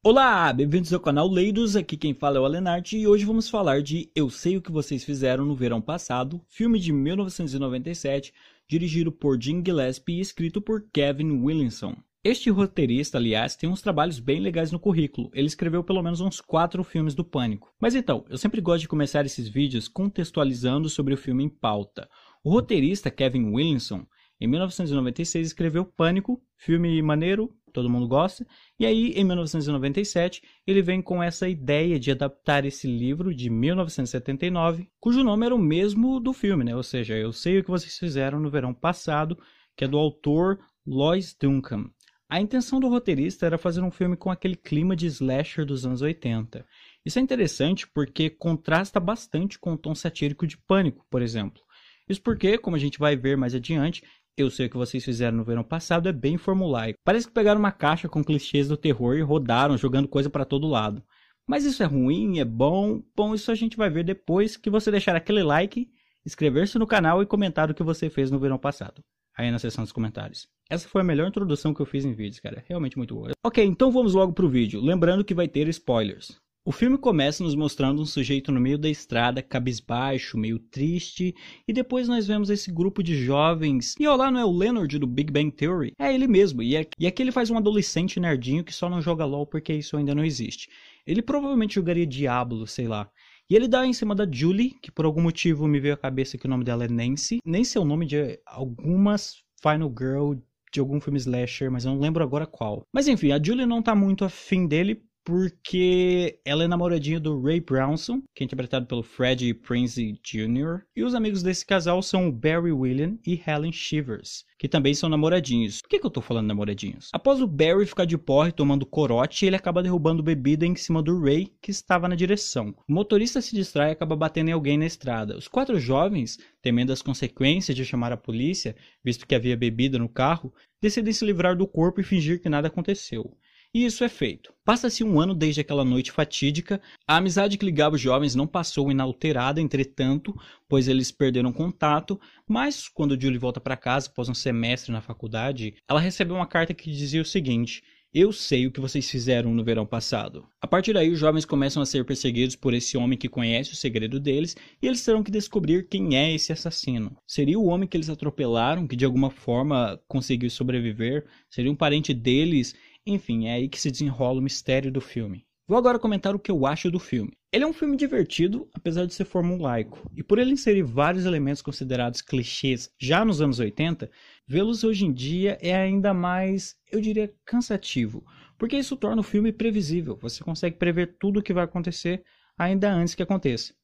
Olá, bem-vindos ao canal Leidos, aqui quem fala é o Alenarte e hoje vamos falar de Eu Sei O Que Vocês Fizeram no Verão Passado, filme de 1997, dirigido por Jim Gillespie e escrito por Kevin Williamson. Este roteirista, aliás, tem uns trabalhos bem legais no currículo, ele escreveu pelo menos uns 4 filmes do Pânico. Mas então, eu sempre gosto de começar esses vídeos contextualizando sobre o filme em pauta. O roteirista Kevin Williamson, em 1996, escreveu Pânico, filme maneiro, todo mundo gosta, e aí em 1997 ele vem com essa ideia de adaptar esse livro de 1979, cujo nome era o mesmo do filme, né? Ou seja, Eu Sei O Que Vocês Fizeram no Verão Passado, que é do autor Lois Duncan. A intenção do roteirista era fazer um filme com aquele clima de slasher dos anos 80. Isso é interessante porque contrasta bastante com o tom satírico de Pânico, por exemplo. Isso porque, como a gente vai ver mais adiante, Eu Sei O Que Vocês Fizeram no Verão Passado é bem formulaico. Parece que pegaram uma caixa com clichês do terror e rodaram, jogando coisa para todo lado. Mas isso é ruim, é bom? Bom, isso a gente vai ver depois que você deixar aquele like, inscrever-se no canal e comentar o que você fez no verão passado. Aí na seção dos comentários. Essa foi a melhor introdução que eu fiz em vídeos, cara. Realmente muito boa. Ok, então vamos logo pro vídeo. Lembrando que vai ter spoilers. O filme começa nos mostrando um sujeito no meio da estrada, cabisbaixo, meio triste, e depois nós vemos esse grupo de jovens. E olá, não é o Leonard do Big Bang Theory? É ele mesmo, e aqui ele faz um adolescente nerdinho que só não joga LOL porque isso ainda não existe. Ele provavelmente jogaria Diablo, sei lá. E ele dá em cima da Julie, que por algum motivo me veio à cabeça que o nome dela é Nancy. Nancy é o nome de algumas Final Girl de algum filme slasher, mas eu não lembro agora qual. Mas enfim, a Julie não tá muito afim dele, porque ela é namoradinha do Ray Brownson, que é interpretado pelo Freddie Prinze Jr. E os amigos desse casal são o Barry William e Helen Shivers, que também são namoradinhos. Por que eu tô falando namoradinhos? Após o Barry ficar de porre tomando corote, ele acaba derrubando bebida em cima do Ray, que estava na direção. O motorista se distrai e acaba batendo em alguém na estrada. Os 4 jovens, temendo as consequências de chamar a polícia, visto que havia bebida no carro, decidem se livrar do corpo e fingir que nada aconteceu. E isso é feito. Passa-se um ano desde aquela noite fatídica, a amizade que ligava os jovens não passou inalterada, entretanto, pois eles perderam contato, mas quando Julie volta para casa após um semestre na faculdade, ela recebe uma carta que dizia o seguinte: Eu sei o que vocês fizeram no verão passado. A partir daí, os jovens começam a ser perseguidos por esse homem que conhece o segredo deles, e eles terão que descobrir quem é esse assassino. Seria o homem que eles atropelaram, que de alguma forma conseguiu sobreviver? Seria um parente deles? Enfim, é aí que se desenrola o mistério do filme. Vou agora comentar o que eu acho do filme. Ele é um filme divertido, apesar de ser formulaico. E por ele inserir vários elementos considerados clichês já nos anos 80, vê-los hoje em dia é ainda mais, eu diria, cansativo. Porque isso torna o filme previsível. Você consegue prever tudo o que vai acontecer ainda antes que aconteça.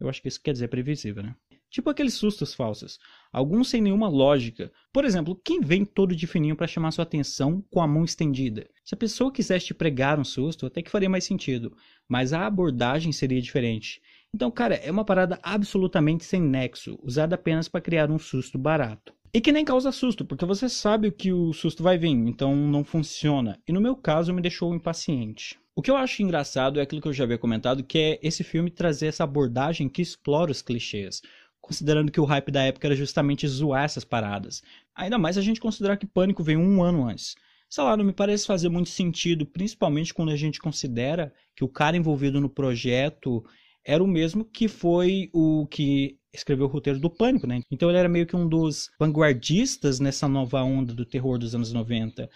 Eu acho que isso quer dizer previsível, né? Tipo aqueles sustos falsos, alguns sem nenhuma lógica. Por exemplo, quem vem todo de fininho para chamar sua atenção com a mão estendida? Se a pessoa quisesse te pregar um susto, até que faria mais sentido, mas a abordagem seria diferente. Então, cara, é uma parada absolutamente sem nexo, usada apenas para criar um susto barato. E que nem causa susto, porque você sabe que o susto vai vir, então não funciona. E no meu caso, me deixou impaciente. O que eu acho engraçado é aquilo que eu já havia comentado, que é esse filme trazer essa abordagem que explora os clichês, considerando que o hype da época era justamente zoar essas paradas. Ainda mais a gente considerar que Pânico veio um ano antes. Sei lá, não me parece fazer muito sentido, principalmente quando a gente considera que o cara envolvido no projeto era o mesmo que foi o que escreveu o roteiro do Pânico, né? Então ele era meio que um dos vanguardistas nessa nova onda do terror dos anos 90.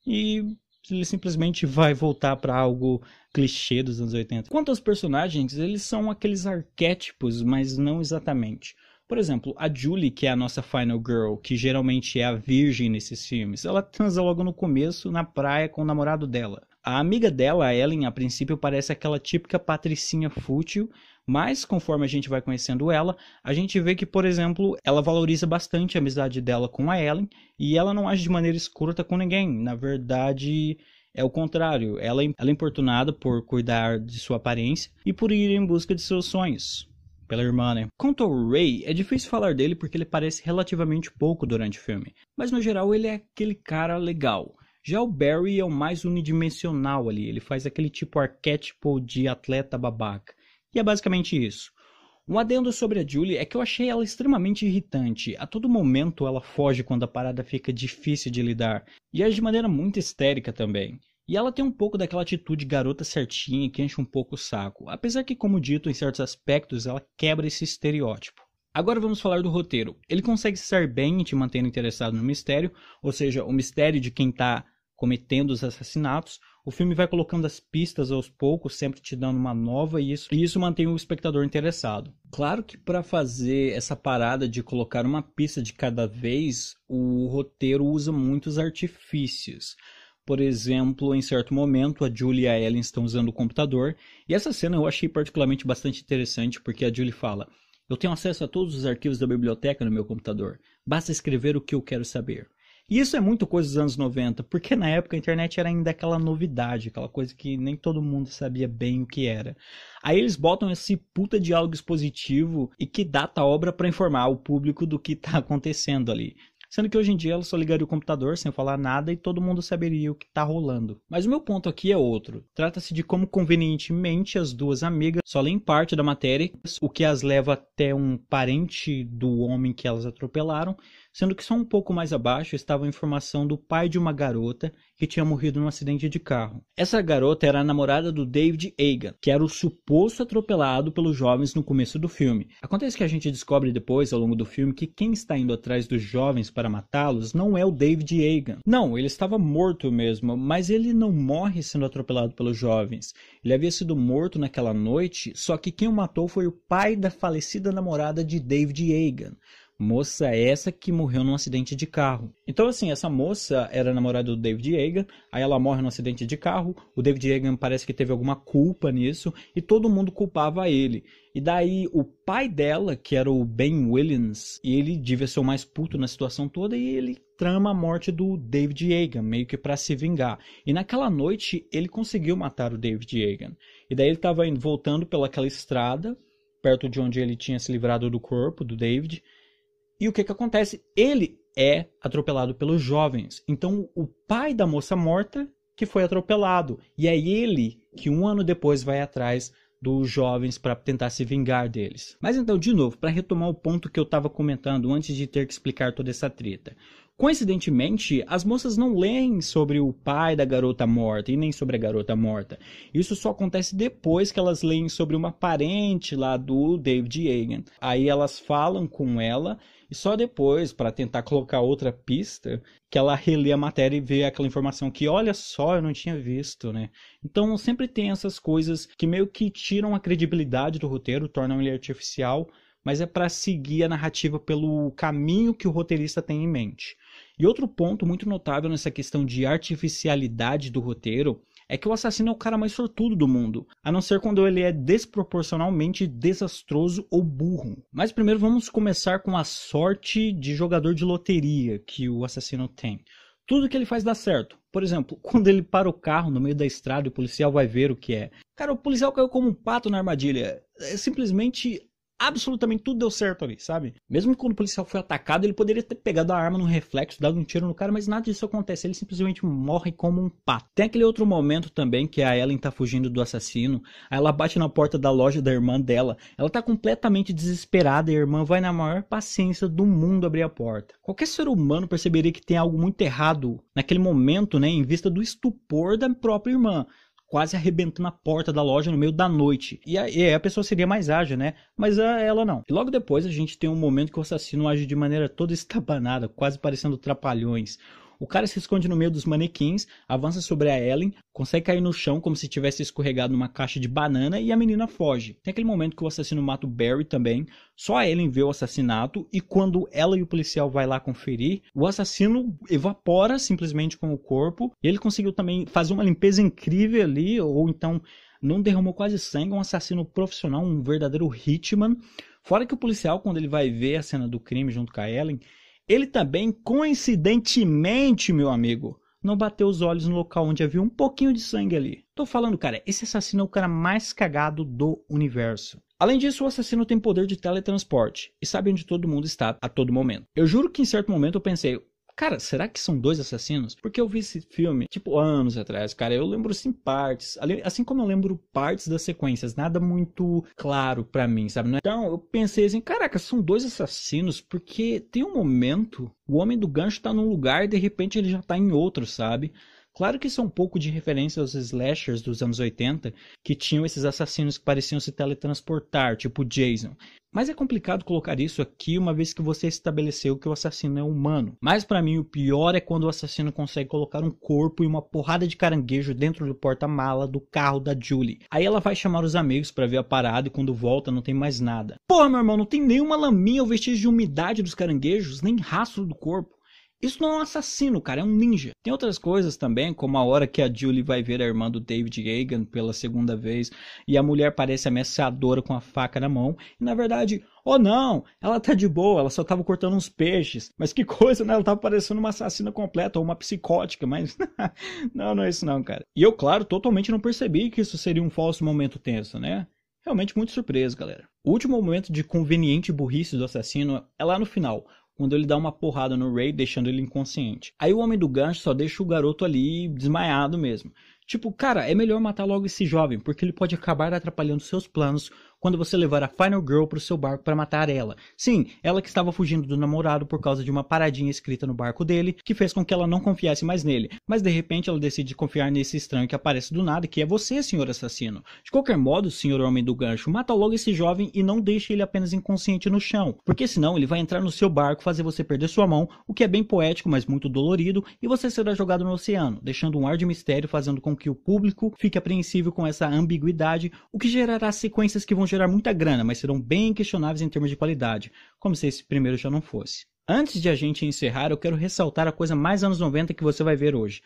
E ele simplesmente vai voltar para algo clichê dos anos 80. Quanto aos personagens, eles são aqueles arquétipos, mas não exatamente. Por exemplo, a Julie, que é a nossa Final Girl, que geralmente é a virgem nesses filmes, ela transa logo no começo na praia com o namorado dela. A amiga dela, a Ellen, a princípio parece aquela típica patricinha fútil, mas conforme a gente vai conhecendo ela, a gente vê que, por exemplo, ela valoriza bastante a amizade dela com a Ellen e ela não age de maneira escrota com ninguém. Na verdade, é o contrário. Ela é importunada por cuidar de sua aparência e por ir em busca de seus sonhos. Pela irmã, né? Quanto ao Ray, é difícil falar dele porque ele aparece relativamente pouco durante o filme. Mas no geral ele é aquele cara legal. Já o Barry é o mais unidimensional ali. Ele faz aquele tipo arquétipo de atleta babaca. E é basicamente isso. Um adendo sobre a Julie é que eu achei ela extremamente irritante. A todo momento ela foge quando a parada fica difícil de lidar. E age de maneira muito histérica também. E ela tem um pouco daquela atitude garota certinha que enche um pouco o saco. Apesar que, como dito, em certos aspectos ela quebra esse estereótipo. Agora vamos falar do roteiro. Ele consegue ser bem te mantendo interessado no mistério, ou seja, o mistério de quem está cometendo os assassinatos. O filme vai colocando as pistas aos poucos, sempre te dando uma nova, e isso mantém o espectador interessado. Claro que para fazer essa parada de colocar uma pista de cada vez, o roteiro usa muitos artifícios. Por exemplo, em certo momento, a Julie e a Ellen estão usando o computador, e essa cena eu achei particularmente bastante interessante, porque a Julie fala: eu tenho acesso a todos os arquivos da biblioteca no meu computador, basta escrever o que eu quero saber. E isso é muito coisa dos anos 90, porque na época a internet era ainda aquela novidade, aquela coisa que nem todo mundo sabia bem o que era. Aí eles botam esse puta diálogo expositivo e que data a obra para informar o público do que está acontecendo ali. Sendo que hoje em dia ela só ligaria o computador sem falar nada e todo mundo saberia o que está rolando. Mas o meu ponto aqui é outro. Trata-se de como convenientemente as duas amigas só leem parte da matéria, o que as leva até um parente do homem que elas atropelaram, sendo que só um pouco mais abaixo estava a informação do pai de uma garota que tinha morrido num acidente de carro. Essa garota era a namorada do David Egan, que era o suposto atropelado pelos jovens no começo do filme. Acontece que a gente descobre depois, ao longo do filme, que quem está indo atrás dos jovens para matá-los não é o David Egan. Não, ele estava morto mesmo, mas ele não morre sendo atropelado pelos jovens. Ele havia sido morto naquela noite, só que quem o matou foi o pai da falecida namorada de David Egan. Moça essa que morreu num acidente de carro. Então assim, essa moça era namorada do David Egan, aí ela morre num acidente de carro, o David Egan parece que teve alguma culpa nisso, e todo mundo culpava ele. E daí o pai dela, que era o Ben Williams, e ele devia ser o mais puto na situação toda, e ele trama a morte do David Egan, meio que para se vingar. E naquela noite ele conseguiu matar o David Egan. E daí ele estava voltando pelaquela estrada, perto de onde ele tinha se livrado do corpo do David. E o que acontece? Ele é atropelado pelos jovens. Então, o pai da moça morta que foi atropelado. E é ele que um ano depois vai atrás dos jovens para tentar se vingar deles. Mas então, de novo, para retomar o ponto que eu estava comentando antes de ter que explicar toda essa treta. Coincidentemente, as moças não leem sobre o pai da garota morta e nem sobre a garota morta. Isso só acontece depois que elas leem sobre uma parente lá do David Egan. Aí elas falam com ela e só depois, para tentar colocar outra pista, que ela relê a matéria e vê aquela informação que, olha só, eu não tinha visto, né? Então sempre tem essas coisas que meio que tiram a credibilidade do roteiro, tornam ele artificial, mas é para seguir a narrativa pelo caminho que o roteirista tem em mente. E outro ponto muito notável nessa questão de artificialidade do roteiro é que o assassino é o cara mais sortudo do mundo, a não ser quando ele é desproporcionalmente desastroso ou burro. Mas primeiro vamos começar com a sorte de jogador de loteria que o assassino tem. Tudo que ele faz dá certo. Por exemplo, quando ele para o carro no meio da estrada e o policial vai ver o que é. Cara, o policial caiu como um pato na armadilha. É simplesmente... absolutamente tudo deu certo ali, sabe? Mesmo quando o policial foi atacado, ele poderia ter pegado a arma no reflexo, dado um tiro no cara, mas nada disso acontece. Ele simplesmente morre como um pato. Tem aquele outro momento também, que a Ellen tá fugindo do assassino. Aí ela bate na porta da loja da irmã dela. Ela tá completamente desesperada e a irmã vai na maior paciência do mundo abrir a porta. Qualquer ser humano perceberia que tem algo muito errado naquele momento, né? Em vista do estupor da própria irmã. Quase arrebentando a porta da loja no meio da noite. E aí a pessoa seria mais ágil, né? Mas ela não. E logo depois a gente tem um momento que o assassino age de maneira toda estabanada, quase parecendo trapalhões. O cara se esconde no meio dos manequins, avança sobre a Ellen, consegue cair no chão como se tivesse escorregado numa caixa de banana e a menina foge. Tem aquele momento que o assassino mata o Barry também, só a Ellen vê o assassinato e quando ela e o policial vai lá conferir, o assassino evapora simplesmente com o corpo e ele conseguiu também fazer uma limpeza incrível ali, ou então não derramou quase sangue, um assassino profissional, um verdadeiro hitman. Fora que o policial, quando ele vai ver a cena do crime junto com a Ellen, ele também, coincidentemente, meu amigo, não bateu os olhos no local onde havia um pouquinho de sangue ali. Tô falando, cara, esse assassino é o cara mais cagado do universo. Além disso, o assassino tem poder de teletransporte e sabe onde todo mundo está a todo momento. Eu juro que em certo momento eu pensei... cara, será que são dois assassinos? Porque eu vi esse filme, tipo, anos atrás, cara. Eu lembro, assim, partes. Assim como eu lembro partes das sequências. Nada muito claro pra mim, sabe? Então, eu pensei assim, caraca, são dois assassinos. Porque tem um momento, o homem do gancho tá num lugar e de repente ele já tá em outro, sabe? Claro que isso é um pouco de referência aos slashers dos anos 80, que tinham esses assassinos que pareciam se teletransportar, tipo Jason. Mas é complicado colocar isso aqui uma vez que você estabeleceu que o assassino é humano. Mas pra mim o pior é quando o assassino consegue colocar um corpo e uma porrada de caranguejo dentro do porta-mala do carro da Julie. Aí ela vai chamar os amigos pra ver a parada e quando volta não tem mais nada. Porra, meu irmão, não tem nenhuma laminha ou vestígio de umidade dos caranguejos, nem rastro do corpo. Isso não é um assassino, cara, é um ninja. Tem outras coisas também, como a hora que a Julie vai ver a irmã do David Egan pela segunda vez e a mulher parece ameaçadora com a faca na mão e na verdade, oh não, ela tá de boa, ela só tava cortando uns peixes. Mas que coisa, né? Ela tava parecendo uma assassina completa ou uma psicótica, mas não é isso não, cara. E eu, claro, totalmente não percebi que isso seria um falso momento tenso, né? Realmente muito surpreso, galera. O último momento de conveniente burrice do assassino é lá no final, quando ele dá uma porrada no Ray, deixando ele inconsciente. Aí o homem do gancho só deixa o garoto ali desmaiado mesmo. Tipo, cara, é melhor matar logo esse jovem, porque ele pode acabar atrapalhando seus planos quando você levar a Final Girl pro seu barco para matar ela. Sim, ela que estava fugindo do namorado por causa de uma paradinha escrita no barco dele, que fez com que ela não confiasse mais nele. Mas de repente ela decide confiar nesse estranho que aparece do nada, que é você, senhor assassino. De qualquer modo, senhor homem do gancho, mata logo esse jovem e não deixe ele apenas inconsciente no chão, porque senão ele vai entrar no seu barco, fazer você perder sua mão, o que é bem poético, mas muito dolorido, e você será jogado no oceano, deixando um ar de mistério, fazendo com que o público fique apreensivo com essa ambiguidade, o que gerará sequências que vão gerar muita grana, mas serão bem questionáveis em termos de qualidade, como se esse primeiro já não fosse. Antes de a gente encerrar, eu quero ressaltar a coisa mais anos 90 que você vai ver hoje.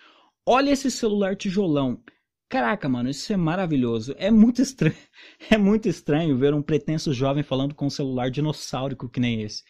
Olha esse celular tijolão. Caraca, mano, isso é maravilhoso. É muito estranho ver um pretenso jovem falando com um celular dinossáurico que nem esse.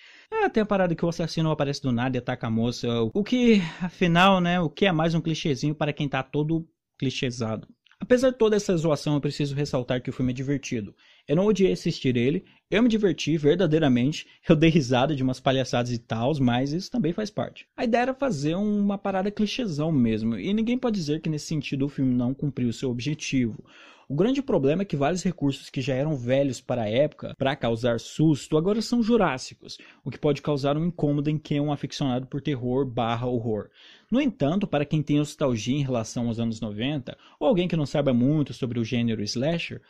Tem a parada que o assassino aparece do nada e ataca a moça, o que, afinal, né, o que é mais um clichêzinho para quem tá todo clichêsado. Apesar de toda essa zoação, eu preciso ressaltar que o filme é divertido. Eu não odiei assistir ele, eu me diverti verdadeiramente, eu dei risada de umas palhaçadas e tal, mas isso também faz parte. A ideia era fazer uma parada clichêzão mesmo, e ninguém pode dizer que nesse sentido o filme não cumpriu seu objetivo. O grande problema é que vários recursos que já eram velhos para a época, para causar susto, agora são jurássicos, o que pode causar um incômodo em quem é um aficionado por terror/horror. No entanto, para quem tem nostalgia em relação aos anos 90, ou alguém que não saiba muito sobre o gênero slasher,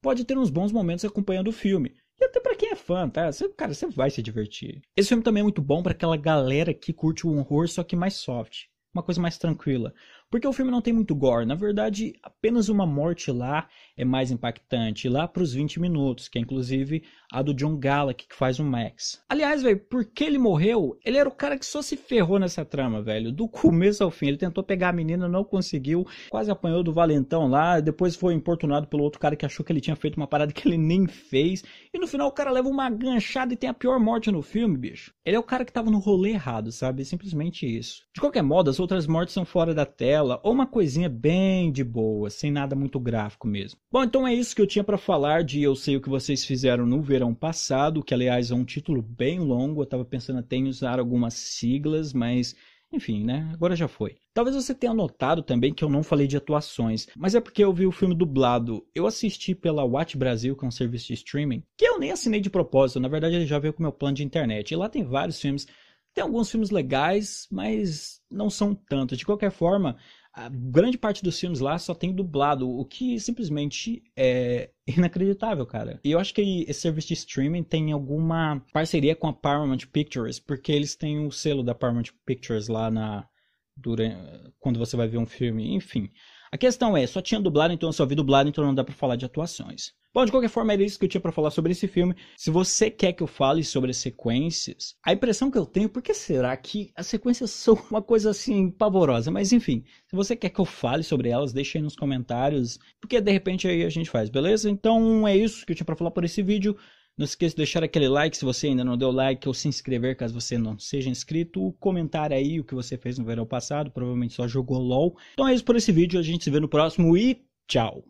pode ter uns bons momentos acompanhando o filme. E até pra quem é fã, tá? Cara, você vai se divertir. Esse filme também é muito bom pra aquela galera que curte o horror, só que mais soft. Uma coisa mais tranquila. Porque o filme não tem muito gore. Na verdade, apenas uma morte lá é mais impactante. Lá pros 20 minutos, que é inclusive a do John Gallagher, que faz o Max. Aliás, velho, por que ele morreu? Ele era o cara que só se ferrou nessa trama, velho. Do começo ao fim. Ele tentou pegar a menina, não conseguiu. Quase apanhou do valentão lá. Depois foi importunado pelo outro cara que achou que ele tinha feito uma parada que ele nem fez. E no final o cara leva uma ganchada e tem a pior morte no filme, bicho. Ele é o cara que tava no rolê errado, sabe? Simplesmente isso. De qualquer modo, as outras mortes são fora da tela. Ou uma coisinha bem de boa, sem nada muito gráfico mesmo. Bom, então é isso que eu tinha pra falar de Eu Sei O Que Vocês Fizeram no Verão Passado, que aliás é um título bem longo, eu tava pensando até em usar algumas siglas, mas enfim, né, agora já foi. Talvez você tenha notado também que eu não falei de atuações, mas é porque eu vi o filme dublado. Eu assisti pela Watch Brasil, que é um serviço de streaming, que eu nem assinei de propósito, na verdade ele já veio com o meu plano de internet, e lá tem vários filmes. Tem alguns filmes legais, mas não são tantos. De qualquer forma, a grande parte dos filmes lá só tem dublado, o que simplesmente é inacreditável, cara. E eu acho que esse serviço de streaming tem alguma parceria com a Paramount Pictures, porque eles têm o selo da Paramount Pictures lá quando você vai ver um filme, enfim. A questão é, só tinha dublado, então eu só vi dublado, então não dá pra falar de atuações. Bom, de qualquer forma, era isso que eu tinha pra falar sobre esse filme. Se você quer que eu fale sobre as sequências, a impressão que eu tenho, por que será que as sequências são uma coisa assim pavorosa? Mas enfim, se você quer que eu fale sobre elas, deixa aí nos comentários, porque de repente aí a gente faz, beleza? Então é isso que eu tinha pra falar por esse vídeo. Não esqueça de deixar aquele like se você ainda não deu like, ou se inscrever caso você não seja inscrito. Comentar aí o que você fez no verão passado, provavelmente só jogou LOL. Então é isso por esse vídeo, a gente se vê no próximo e tchau!